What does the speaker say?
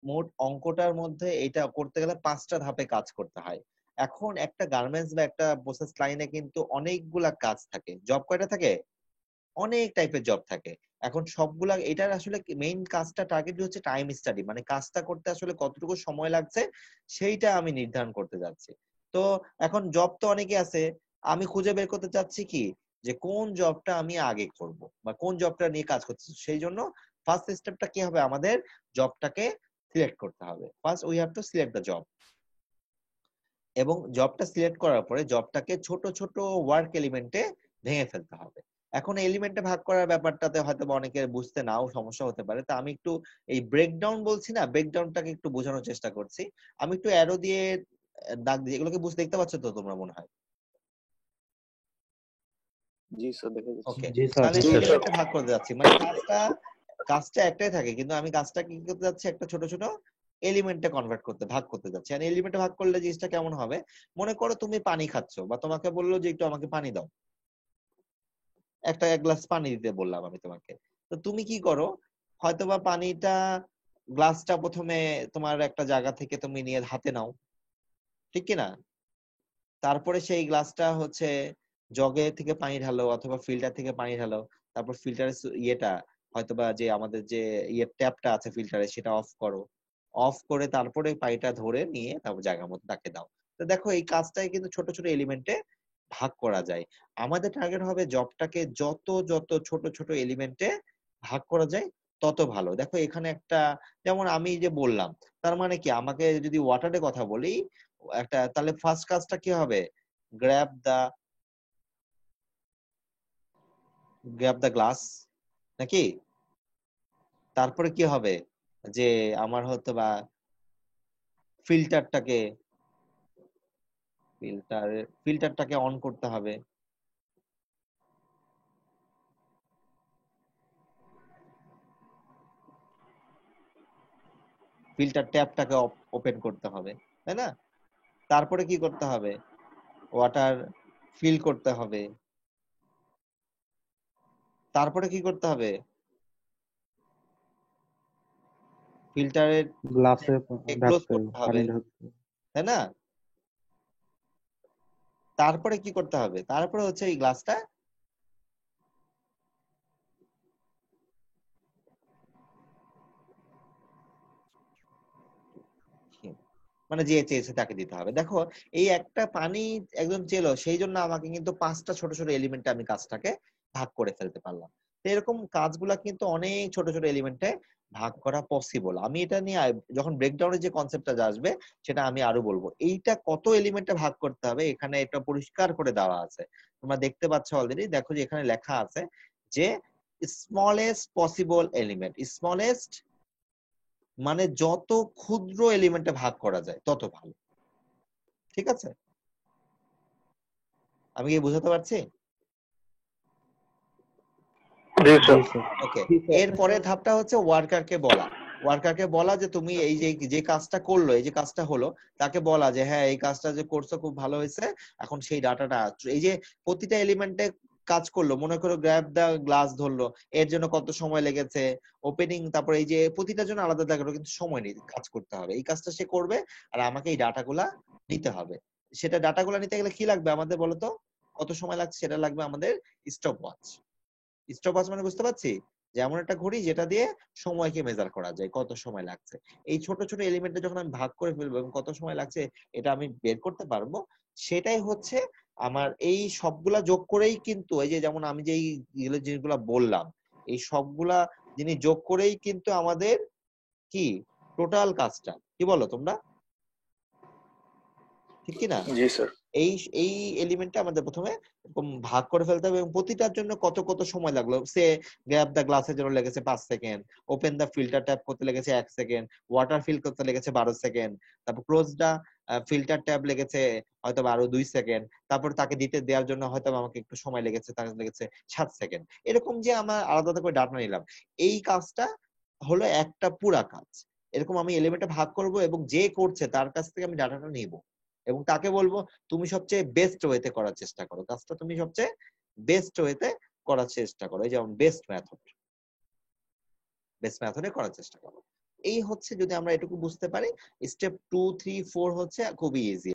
মোট অঙ্কটার মধ্যে এটা করতে গেলে 5টা ধাপে কাজ করতে হয়। এখন একটা গার্মেন্টস বা একটা প্রসেস লাইনে কিন্তু অনেকগুলা কাজ থাকে। জব কয়টা থাকে? অনেক টাইপের জব থাকে। এখন সবগুলা এটার আসলে মেইন কাজটা টার্গেট হচ্ছে টাইম স্টাডি, মানে কাজটা করতে আসলে কতটুকু সময় লাগছে সেইটা আমি নির্ধারণ করতে যাচ্ছি। তো এখন জব তো অনেকে আছে, আমি খুঁজে বের করতে চাচ্ছি কি যে কোন জবটা আমি আগে করব বা কোন জবটা নিয়ে কাজ করতেছি। সেই জন্য ফার্স্ট স্টেপটা কি হবে, আমাদের জবটাকে সিলেক্ট করতে হবে। First we have to select the job, এবং জবটা সিলেক্ট করার পরে জবটাকে ছোট ছোট ওয়ার্ক এলিমেন্টে ভেঙে ফেলতে হবে। এখন এলিমেন্টে ভাগ করার ব্যাপারটাতে হয়তো বা অনেকের বুঝতে নাও সমস্যা হতে পারে, তা আমি একটু এই ব্রেকডাউন বলছি না, ব্রেকডাউনটাকে একটু বোঝানোর চেষ্টা করছি। আমি একটু অ্যারো দিয়ে দাগ দিয়ে এগুলোকে বুঝতে দেখতে পাচ্ছ তো তোমরা মনে হয়? জি স্যার, দেখা যাচ্ছে। ওকে, জি স্যার। তাহলে এলিমেন্টে ভাগ করতে যাচ্ছি, মানে কাজটা কাজটা একটাই থাকে, কিন্তু আমি কাজটা কি করতে যাচ্ছি একটা ছোট ছোট এলিমেন্টে কনভার্ট করতে ভাগ করতে যাচ্ছি। আর এলিমেন্টে ভাগ করলে জিনিসটা কেমন হবে, মনে করো তুমি পানি খাচ্ছ বা তোমাকে বললো যে একটু আমাকে পানি দাও, একটা 1 গ্লাস পানি দিতে বললাম আমি তোমাকে। তো তুমি কি করো, হয়তোবা পানিটা গ্লাসটা প্রথমে তোমার একটা জায়গা থেকে তুমি নিয়ে হাতে নাও, ঠিক কি না? তারপরে সেই গ্লাসটা হচ্ছে জগে থেকে পানি ঢালো অথবা ফিল্টার থেকে পানি ঢালো। তারপর ফিল্টারের ইয়েটা হয়তোবা যে আমাদের যে ট্যাপটা আছে ফিল্টারে সেটা অফ করো, অফ করে তারপরে পানিটা ধরে নিয়ে তারপর জায়গা মতো তাকে দাও। তো দেখো এই কাজটাই কিন্তু ছোট ছোট এলিমেন্টে ভাগ করা যায়। আমাদের টার্গেট হবে জবটাকে যত যত ছোট ছোট এলিমেন্টে ভাগ করা যায় তত ভালো। দেখো এখানে একটা, যেমন আমি যে বললাম, তার মানে কি আমাকে যদি ওয়াটারের কথা বলি একটা, তাহলে ফার্স্ট কাজটা কি হবে, গ্র্যাব দা গ্র্যাব দা গ্লাস, নাকি? তারপরে কি হবে যে আমার হয়তো বা ফিল্টারটাকে ফিল্টারটাকে অন করতে হবে, ফিল্টার ট্যাপটাকে ওপেন করতে হবে, তাই না? তারপরে কি করতে হবে, ওয়াটার ফিল করতে হবে। তারপরে কি করতে হবে, ফিল্টারের গ্লাসে ক্লোজ ঢাকতে হবে, করতে হবে, পানি ঢাকতে হবে। তাই না? তারপরে কি করতে হবে, তারপরে হচ্ছে এই গ্লাসটা মানে যে চেয়েছে তাকে দিতে হবে। দেখো এই একটা পানি একজন চেলো, সেই জন্য আমাকে কিন্তু 5টা ছোট ছোট এলিমেন্টে আমি কাজটাকে ভাগ করে ফেলতে পারলাম। তো এরকম কাজগুলা কিন্তু অনেক ছোট ছোট এলিমেন্টে ভাগ করা পসিবল। আমি এটা নিয়ে যখন ব্রেকডাউনের যে কনসেপ্টটা আসবে সেটা আমি আরো বলবো। এইটা কত এলিমেন্টে ভাগ করতে হবে এখানে এটা পরিষ্কার করে দেওয়া আছে, তোমরা দেখতে পাচ্ছ অলরেডি। দেখো যে এখানে লেখা আছে যে স্মলেস্ট পসিবল এলিমেন্ট, স্মলেস্ট মানে যত ক্ষুদ্র এলিমেন্টে ভাগ করা যায় তত ভালো। ঠিক আছে, আমি কি বুঝাতে পারছি? জি স্যার। ওকে, এর পরের ধাপটা হচ্ছে ওয়ার্কারকে বলা। ওয়ার্কারকে বলা যে তুমি এই যে যে কাজটা করলো, এই যে কাজটা হলো, তাকে বলা যে হ্যাঁ এই কাজটা যে করছো খুব ভালো হয়েছে, এখন সেই ডাটাটা এই যে প্রতিটা এলিমেন্টে কাজ করলো, মনে করো গ্র্যাব দা গ্লাস ধরলো, এর জন্য কত সময় লেগেছে, ওপেনিং, তারপর এই যে প্রতিটার জন্য আলাদা দেখালো, কিন্তু সময় নেই, কাজ করতে হবে, এই কাজটা সে করবে আর আমাকে এই ডাটাগুলা নিতে হবে। সেটা ডাটাগুলা নিতে গেলে কি লাগবে আমাদের বলতো, কত সময় লাগছে, সেটা লাগবে আমাদের স্টপ ওয়াচ। স্টপওয়াচ মানে বুঝতে পারছি যে এমন একটা ঘড়ি যেটা দিয়ে সময়কে মেজার করা যায় কত সময় লাগছে। এই ছোট ছোট এলিমেন্টে যখন আমি ভাগ করে ফেলবো এবং কত সময় লাগছে এটা আমি বের করতে পারবো, সেটাই হচ্ছে আমার এই সবগুলা যোগ করেই কিন্তু এই যে যেমন আমি যে এই জিনিসগুলা বললাম, এই সবগুলা জিনিস যোগ করেই কিন্তু আমাদের কি টোটাল কাজটা, কি বলো তোমরা, ঠিক কি না? জি স্যার। এই এই এলিমেন্টটা আমাদের প্রথমে এরকম ভাগ করে ফেলতে হবে এবং প্রতিটার জন্য কত কত সময় লাগলো। সে গ্র্যাব দা গ্লাসের জন্য লেগেছে 5 second, open the filter tap করতে লেগেছে 1 সেকেন্ড, ওয়াটার ফিল করতে লেগেছে 12 সেকেন্ড, তারপর ক্লোজ দা ফিল্টার ট্যাপ লেগেছে হয়তো আরো 2 সেকেন্ড, তারপর তাকে দিতে দেওয়ার জন্য হয়তো আমাকে একটু সময় লেগেছে, তাকে লেগেছে 7 সেকেন্ড। এরকম যে আমরা আলাদা আলাদা করে ডাটা নিলাম, এই কাজটা হলো একটা পুরা কাজ। এরকম আমি এলিমেন্টে ভাগ করব এবং যে করছে তার কাছ থেকে আমি ডাটাটা নিব এবং তাকে বলবো তুমি সবচেয়ে বেস্ট ওয়েতে করার চেষ্টা করো কাজটা, তুমি সবচেয়ে বেস্ট ওয়েতে করার চেষ্টা করো, এই যেমন বেস্ট মেথডে করার চেষ্টা করো। এই হচ্ছে যদি আমরা এটুকু বুঝতে পারি, স্টেপ 2, 3, 4 হচ্ছে খুবই ইজি।